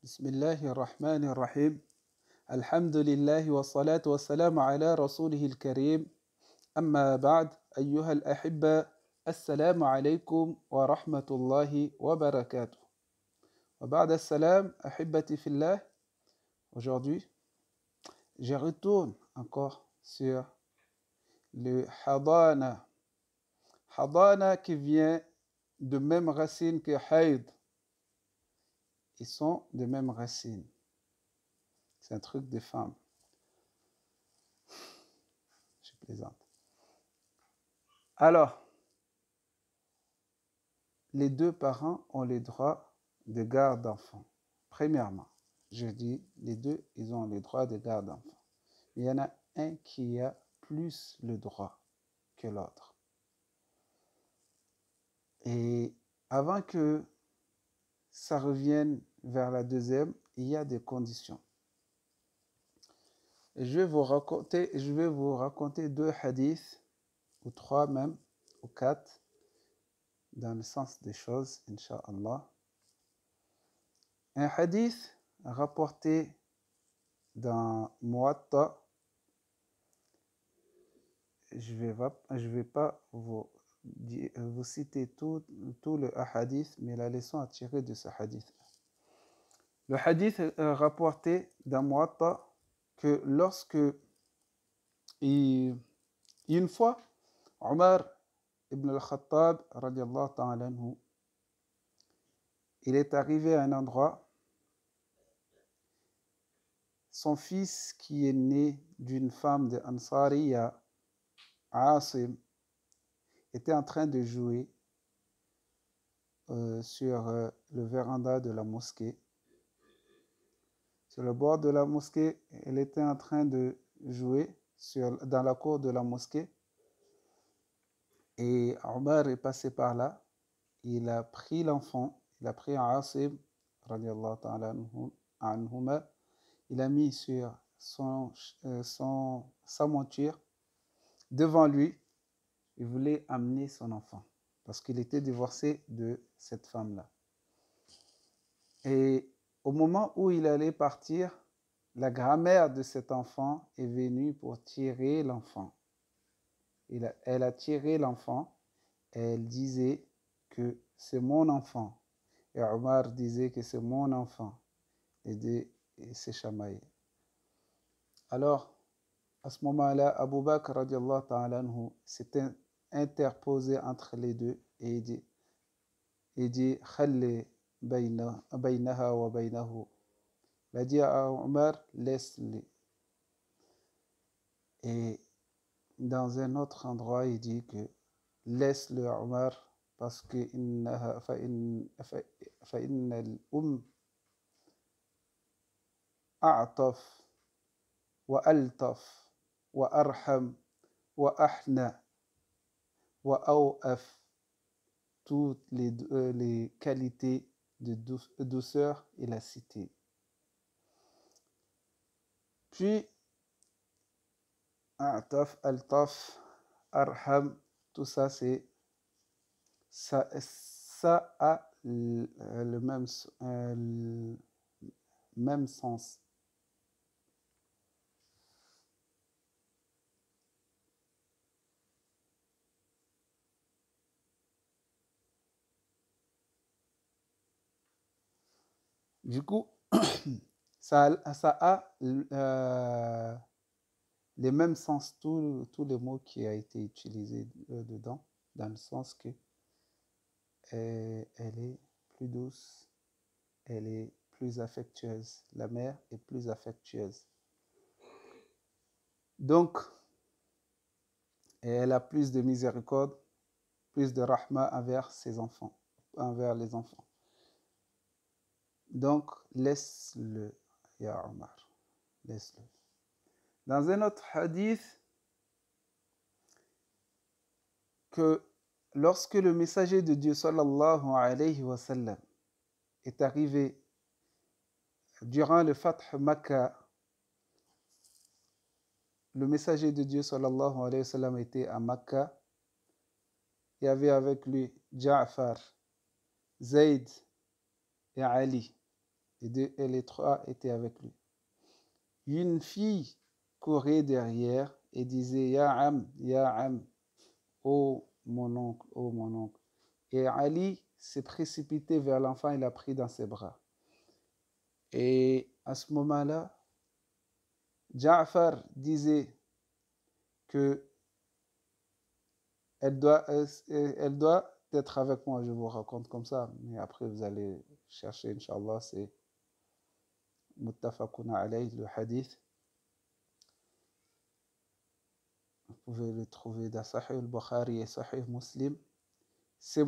بسم الله الرحمن الرحيم. الحمد لله والصلاة والسلام على رسوله الكريم. أما بعد أيها الأحبة، السلام عليكم ورحمة الله وبركاته. وبعد السلام أحبتي في الله. Aujourd'hui, je retourne encore sur le hadana. Hadana qui vient de même racine que haid. Ils sont de même racine. C'est un truc de femme. Je plaisante. Alors, les deux parents ont le droit de garde d'enfants. Premièrement, je dis, les deux, ils ont le droit de garde d'enfants. Il y en a un qui a plus le droit que l'autre. Et avant que ça revienne vers la deuxième, il y a des conditions. Et je vais vous raconter deux hadiths, ou trois même, ou quatre, dans le sens des choses, Inch'Allah. Un hadith rapporté dans Muwatta. Je vais pas vous citer tout le hadith, mais la leçon à tirer de ce hadith. Le hadith rapporté dans Muwatta que lorsque une fois Omar ibn al-Khattab radiallahu ta'ala anhu, il est arrivé à un endroit. Son fils qui est né d'une femme de Ansariya, Asim, était en train de jouer sur le véranda de la mosquée. Sur le bord de la mosquée, elle était en train de jouer dans la cour de la mosquée. Et Omar est passé par là. Il a pris l'enfant, il a pris Asim, radiallahu ta'ala anhuma. Il a mis sur sa monture devant lui. Il voulait amener son enfant parce qu'il était divorcé de cette femme-là. Et au moment où il allait partir, la grand-mère de cet enfant est venue pour tirer l'enfant. Elle a tiré l'enfant et elle disait que c'est mon enfant. Et Omar disait que c'est mon enfant. Et s'est chamaillé. Alors, à ce moment-là, Abu Bakr radiallahu ta'ala anhu s'était interposé entre les deux et il dit Khalli baynaha wa baynahu. Il a dit à Omar, laisse-les. Et dans un autre endroit, il dit que laisse-le Omar parce que فإن الأم أعطف وألطف وأرحم وأحنى وأوأف, toutes les qualités de douceur, il a cité. Puis, A'taf, Altaf, Arham, tout ça, ça a le même sens. Du coup, ça a les mêmes sens, tous les mots qui a été utilisé dedans, dans le sens que elle est plus douce, elle est plus affectueuse. La mère est plus affectueuse. Donc, elle a plus de miséricorde, plus de rahma envers ses enfants, envers les enfants. Donc, laisse-le, ya Omar, laisse-le. Dans un autre hadith, que lorsque le messager de Dieu, sallallahu alayhi wa sallam, est arrivé durant le Fath Makkah, le messager de Dieu, sallallahu alayhi wa sallam, était à Makkah. Il y avait avec lui Ja'far, Zayd et Ali. et les trois étaient avec lui. Une fille courait derrière et disait Ya Am, oh mon oncle, oh mon oncle. Et Ali s'est précipité vers l'enfant et l'a pris dans ses bras. Et à ce moment-là, Ja'far disait que elle doit être avec moi. Je vous raconte comme ça, mais après vous allez chercher, Inch'Allah, c'est muttafaqun alayh, le hadith. Vous pouvez le trouver dans Sahih al-Bukhari et Sahih Muslim. C'est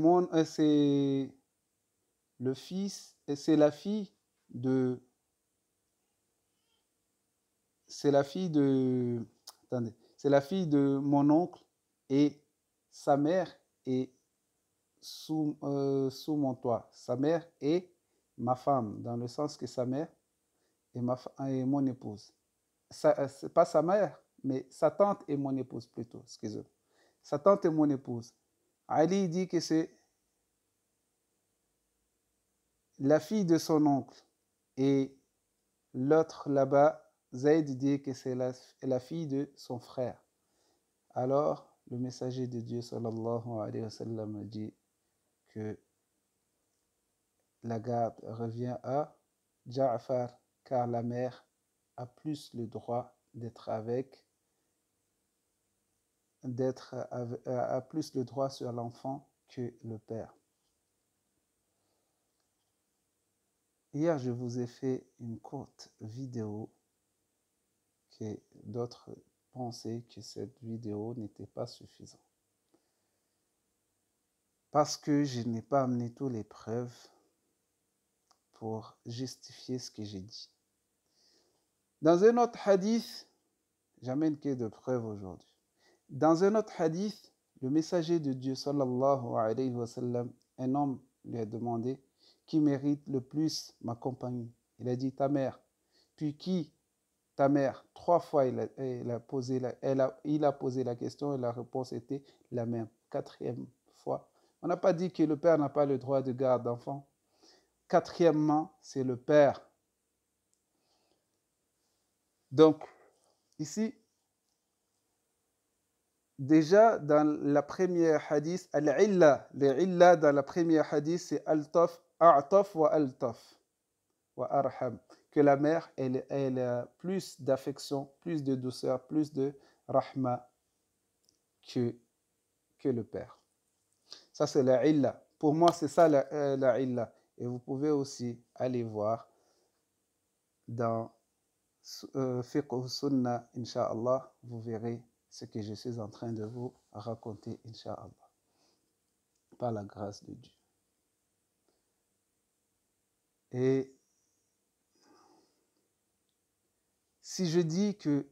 le fils, et c'est la fille de, c'est la fille de, attendez, c'est la fille de mon oncle et sa mère est sous mon toit. Sa mère est ma femme, dans le sens que sa mère est mon épouse. C'est pas sa mère, mais sa tante est mon épouse plutôt, excusez-moi. Sa tante est mon épouse. Ali dit que c'est la fille de son oncle. Et l'autre là-bas, Zayd dit que c'est la fille de son frère. Alors, le messager de Dieu, sallallahu alayhi wa sallam, dit que la garde revient à Ja'far, car la mère a plus le droit a plus le droit sur l'enfant que le père. Hier, je vous ai fait une courte vidéo que d'autres pensaient que cette vidéo n'était pas suffisante. Parce que je n'ai pas amené toutes les preuves pour justifier ce que j'ai dit. Dans un autre hadith, j'amène que de preuves aujourd'hui. Dans un autre hadith, le messager de Dieu, sallallahu alayhi wa sallam, un homme lui a demandé qui mérite le plus ma compagnie. Il a dit ta mère. Puis qui? Ta mère. 3 fois il a posé la question et la réponse était la même. 4e fois. On n'a pas dit que le père n'a pas le droit de garde d'enfant. 4e, c'est le père. Donc, ici, déjà dans la première hadith, l'illa dans la première hadith, c'est altaf, a'taf wa altaf wa arham. Que la mère, elle a plus d'affection, plus de douceur, plus de rahma que le père. Ça, c'est la illa. Pour moi, c'est ça la illa. Et vous pouvez aussi aller voir dans Fiqh Sunnah, Inch'Allah, vous verrez ce que je suis en train de vous raconter, Inch'Allah, par la grâce de Dieu. Et si je dis que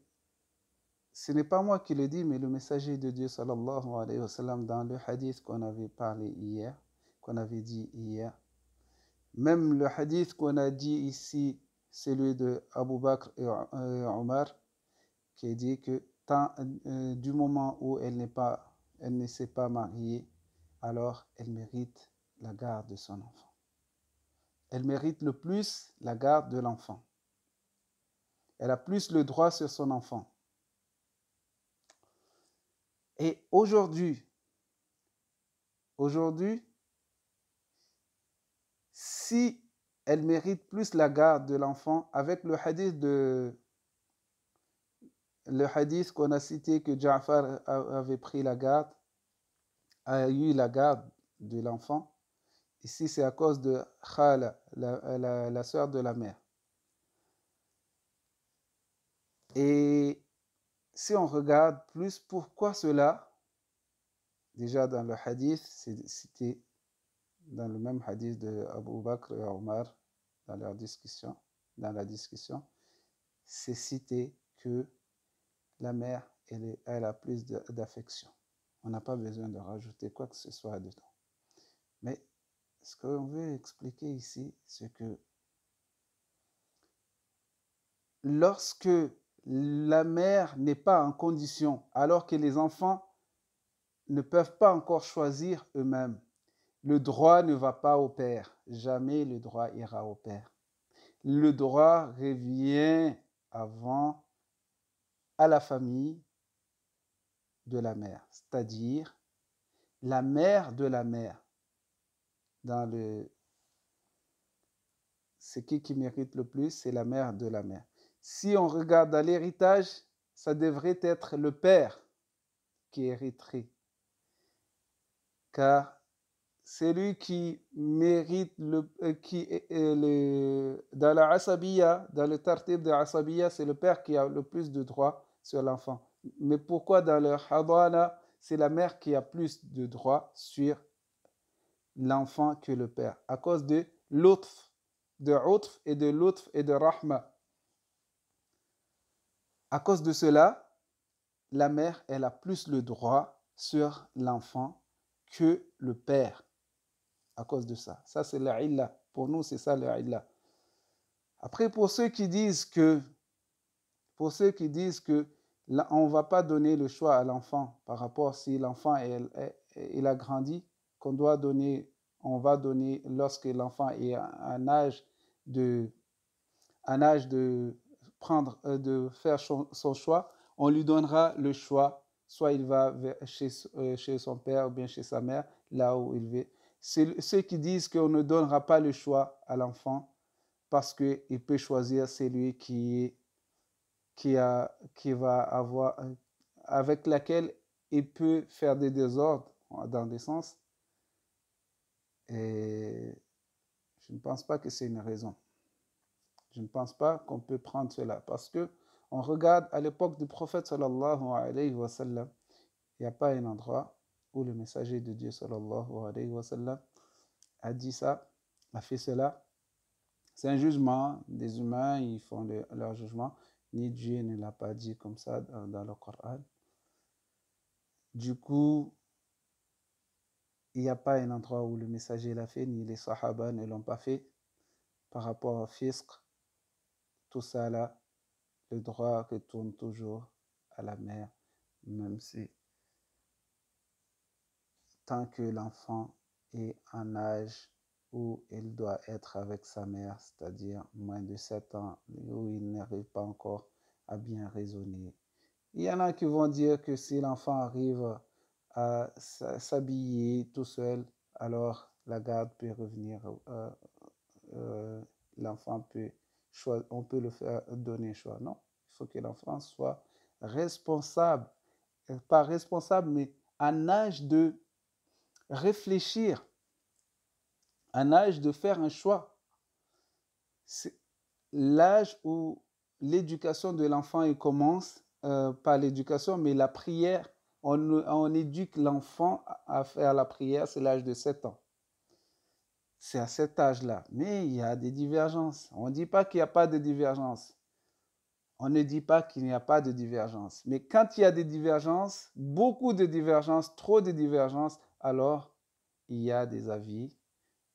ce n'est pas moi qui le dis, mais le messager de Dieu, sallallahu alayhi wa sallam, dans le hadith qu'on avait parlé hier, qu'on avait dit hier, même le hadith qu'on a dit ici, celui de Abu Bakr et Omar, qui dit que du moment où elle ne s'est pas mariée, alors elle mérite la garde de son enfant. Elle mérite le plus la garde de l'enfant. Elle a plus le droit sur son enfant. Et aujourd'hui, si elle mérite plus la garde de l'enfant, avec le hadith qu'on a cité que Ja'far avait pris la garde, a eu la garde de l'enfant, ici c'est à cause de Khala, la sœur de la mère. Et si on regarde plus, pourquoi cela? Déjà dans le hadith, c'est cité dans le même hadith de Abu Bakr et Omar, dans la discussion, c'est cité que la mère, elle a plus d'affection. On n'a pas besoin de rajouter quoi que ce soit dedans. Mais ce qu'on veut expliquer ici, c'est que lorsque la mère n'est pas en condition, alors que les enfants ne peuvent pas encore choisir eux-mêmes, le droit ne va pas au père. Jamais le droit ira au père. le droit revient avant à la famille de la mère, c'est-à-dire la mère de la mère. Dans le, ce qui mérite le plus, c'est la mère de la mère. Si on regarde à l'héritage, ça devrait être le père qui hériterait, car c'est lui qui mérite dans la asabiya, dans le tartib de asabiya, c'est le père qui a le plus de droits sur l'enfant. Mais pourquoi dans le hadana, c'est la mère qui a plus de droits sur l'enfant que le père? À cause de l'utf, de utf et de lutf et de rahma. À cause de cela, la mère, elle a plus le droit sur l'enfant que le père. À cause de ça. Ça, c'est la illa. Pour nous, c'est ça la illa. Après, pour ceux qui disent que on ne va pas donner le choix à l'enfant par rapport si l'enfant il a grandi, on va donner lorsque l'enfant est un âge de de faire son choix, on lui donnera le choix. Soit il va chez son père ou bien chez sa mère, là où il veut. Ceux qui disent qu'on ne donnera pas le choix à l'enfant parce qu'il peut choisir celui qui va avoir, avec laquelle il peut faire des désordres dans des sens. Et je ne pense pas que c'est une raison. Je ne pense pas qu'on peut prendre cela parce que on regarde à l'époque du prophète sallallahu alayhi wa sallam, il n'y a pas un endroit où le messager de Dieu sallallahu alayhi wa sallam a dit ça, a fait cela. C'est un jugement des humains, ils font leur jugement. Ni Dieu ne l'a pas dit comme ça dans le Coran. Du coup, il n'y a pas un endroit où le messager l'a fait, ni les sahaba ne l'ont pas fait. Par rapport au fisc, tout ça là, le droit retourne toujours à la mère, même si tant que l'enfant est en âge où il doit être avec sa mère, c'est-à-dire moins de 7 ans, où il n'arrive pas encore à bien raisonner. Il y en a qui vont dire que si l'enfant arrive à s'habiller tout seul, alors la garde peut revenir, l'enfant peut on peut le faire donner choix. Non, il faut que l'enfant soit responsable, pas responsable, mais en âge de réfléchir, en âge de faire un choix. C'est l'âge où l'éducation de l'enfant il commence, pas l'éducation, mais la prière. On éduque l'enfant à faire la prière, c'est l'âge de 7 ans. C'est à cet âge-là. Mais il y a des divergences. On ne dit pas qu'il n'y a pas de divergence. On ne dit pas qu'il n'y a pas de divergence. Mais quand il y a des divergences, beaucoup de divergences, trop de divergences, alors il y a des avis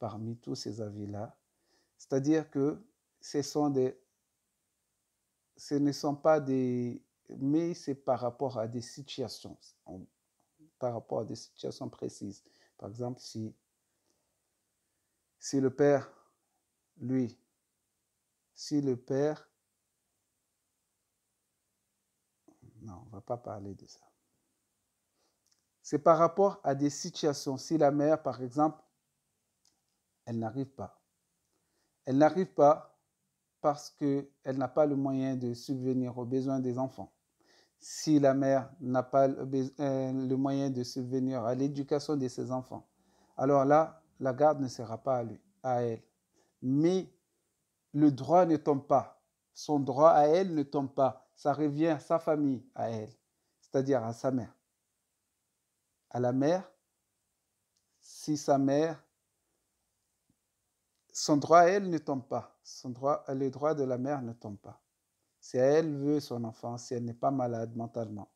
parmi tous ces avis-là. C'est-à-dire que ce ne sont pas des... Mais c'est par rapport à des situations. Par rapport à des situations précises. Par exemple, si le père, lui, si le père... Non, on ne va pas parler de ça. C'est par rapport à des situations. Si la mère, par exemple, elle n'arrive pas. Elle n'arrive pas parce qu'elle n'a pas le moyen de subvenir aux besoins des enfants. Si la mère n'a pas le moyen de subvenir à l'éducation de ses enfants, alors là, la garde ne sera pas à elle. Mais le droit ne tombe pas. Son droit à elle ne tombe pas. Ça revient à sa famille, à elle, c'est-à-dire à sa mère. À la mère, si sa mère, son droit à elle ne tombe pas. Le droit de la mère ne tombe pas. Si elle veut son enfant, si elle n'est pas malade mentalement,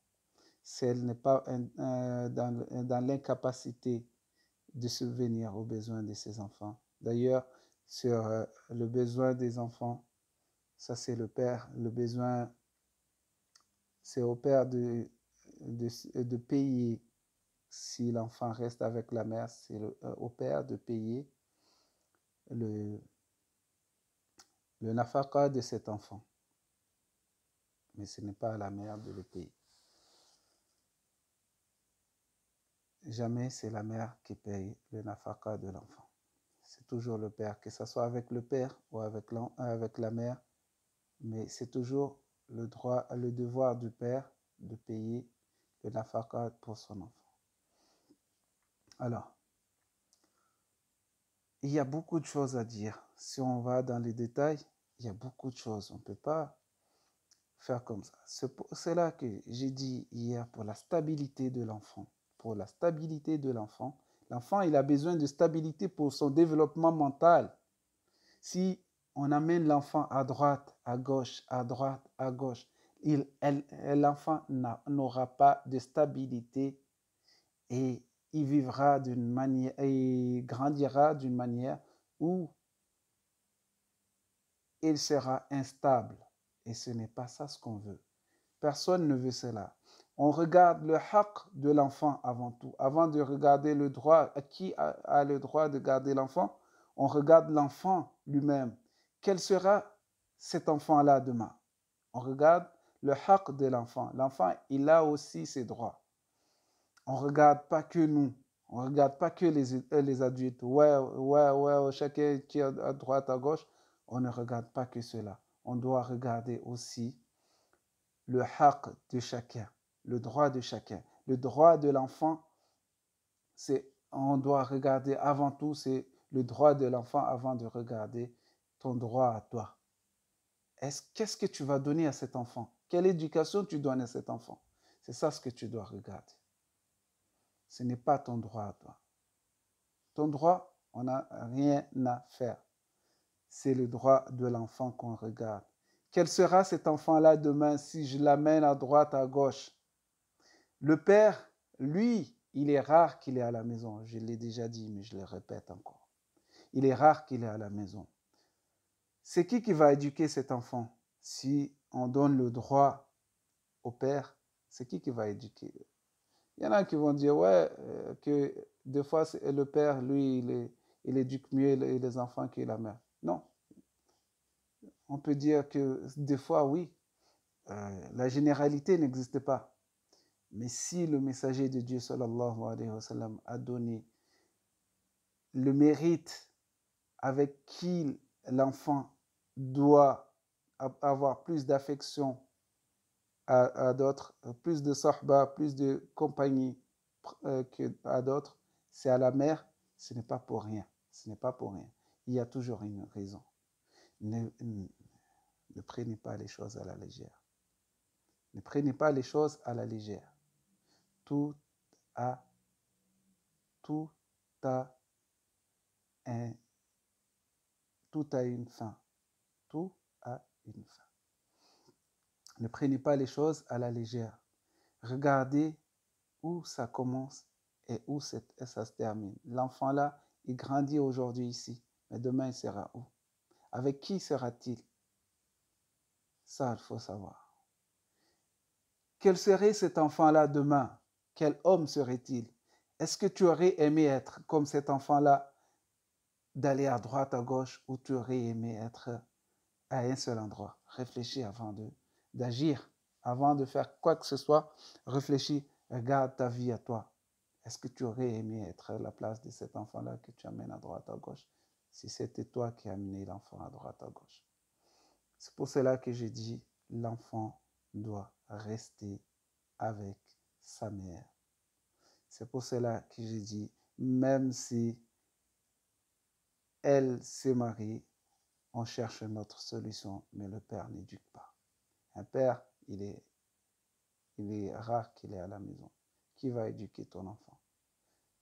si elle n'est pas dans l'incapacité de subvenir aux besoins de ses enfants. D'ailleurs, sur le besoin des enfants, ça c'est le père, le besoin, c'est au père de payer. Si l'enfant reste avec la mère, c'est au père de payer le nafaqa de cet enfant. Mais ce n'est pas à la mère de le payer. Jamais c'est la mère qui paye le nafaqa de l'enfant. C'est toujours le père, que ce soit avec le père ou avec la mère, mais c'est toujours le devoir du père de payer le nafaqa pour son enfant. Alors, il y a beaucoup de choses à dire. Si on va dans les détails, il y a beaucoup de choses. On ne peut pas faire comme ça. C'est là que j'ai dit hier pour la stabilité de l'enfant. Pour la stabilité de l'enfant. L'enfant, il a besoin de stabilité pour son développement mental. Si on amène l'enfant à droite, à gauche, à droite, à gauche, l'enfant n'aura pas de stabilité et il vivra d'une manière, et grandira d'une manière où il sera instable. Et ce n'est pas ça ce qu'on veut. Personne ne veut cela. On regarde le haqq de l'enfant avant tout. Avant de regarder le droit, qui a le droit de garder l'enfant, on regarde l'enfant lui-même. Quel sera cet enfant-là demain? On regarde le haqq de l'enfant. L'enfant, il a aussi ses droits. On ne regarde pas que nous. On ne regarde pas que les adultes. Ouais, chacun qui est à droite, à gauche. On ne regarde pas que cela. On doit regarder aussi le haqq de chacun, le droit de chacun. Le droit de l'enfant, on doit regarder avant tout, c'est le droit de l'enfant avant de regarder ton droit à toi. Qu'est-ce que tu vas donner à cet enfant? Quelle éducation tu donnes à cet enfant? C'est ça ce que tu dois regarder. Ce n'est pas ton droit à toi. Ton droit, on n'a rien à faire. C'est le droit de l'enfant qu'on regarde. Quel sera cet enfant-là demain si je l'amène à droite, à gauche? Le père, lui, il est rare qu'il est à la maison. Je l'ai déjà dit, mais je le répète encore. Il est rare qu'il est à la maison. C'est qui va éduquer cet enfant? Si on donne le droit au père, c'est qui va éduquer? Il y en a qui vont dire, ouais, que des fois, le père, lui, il éduque mieux les enfants que la mère. Non. On peut dire que des fois, oui, la généralité n'existe pas. Mais si le messager de Dieu, sallallahu alayhi wa sallam, a donné le mérite avec qui l'enfant doit avoir plus d'affection à d'autres, plus de sahba, plus de compagnie qu'à d'autres, c'est à la mère, ce n'est pas pour rien. Ce n'est pas pour rien. Il y a toujours une raison. Ne prenez pas les choses à la légère. Ne prenez pas les choses à la légère. Tout a un, tout a une fin. Tout a une fin. Ne prenez pas les choses à la légère. Regardez où ça commence et où ça se termine. L'enfant là, il grandit aujourd'hui ici, mais demain il sera où? Avec qui sera-t-il? Ça, il faut savoir. Quel serait cet enfant-là demain? Quel homme serait-il? Est-ce que tu aurais aimé être comme cet enfant-là, d'aller à droite, à gauche, ou tu aurais aimé être à un seul endroit? Réfléchis avant d'agir, avant de faire quoi que ce soit. Réfléchis, regarde ta vie à toi. Est-ce que tu aurais aimé être à la place de cet enfant-là que tu amènes à droite, à gauche, si c'était toi qui amenais l'enfant à droite, à gauche? C'est pour cela que j'ai dit, l'enfant doit rester avec sa mère. C'est pour cela que j'ai dit, même si elle s'est mariée, on cherche une autre solution, mais le père n'éduque pas. Un père, il est rare qu'il est à la maison. Qui va éduquer ton enfant?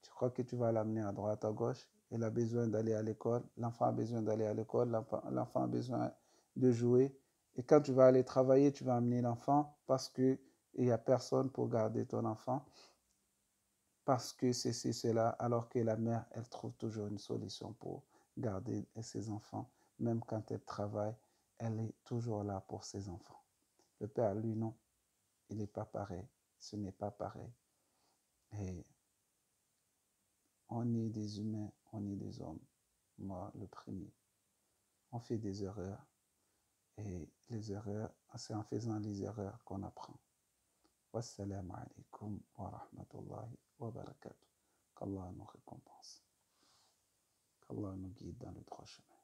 Tu crois que tu vas l'amener à droite, à gauche? Il a besoin d'aller à l'école. L'enfant a besoin d'aller à l'école. L'enfant a besoin de jouer. Et quand tu vas aller travailler, tu vas amener l'enfant parce qu'il n'y a personne pour garder ton enfant. Parce que c'est cela. Alors que la mère, elle trouve toujours une solution pour garder ses enfants. Même quand elle travaille, elle est toujours là pour ses enfants. Le père, lui, non. Il n'est pas pareil. Ce n'est pas pareil. Et on est des humains, on est des hommes. Moi, le premier. On fait des erreurs. Et les erreurs, c'est en faisant les erreurs qu'on apprend. Wassalamu alaikum wa rahmatullahi wa barakatuh. Qu'Allah nous récompense. Qu'Allah nous guide dans le droit chemin.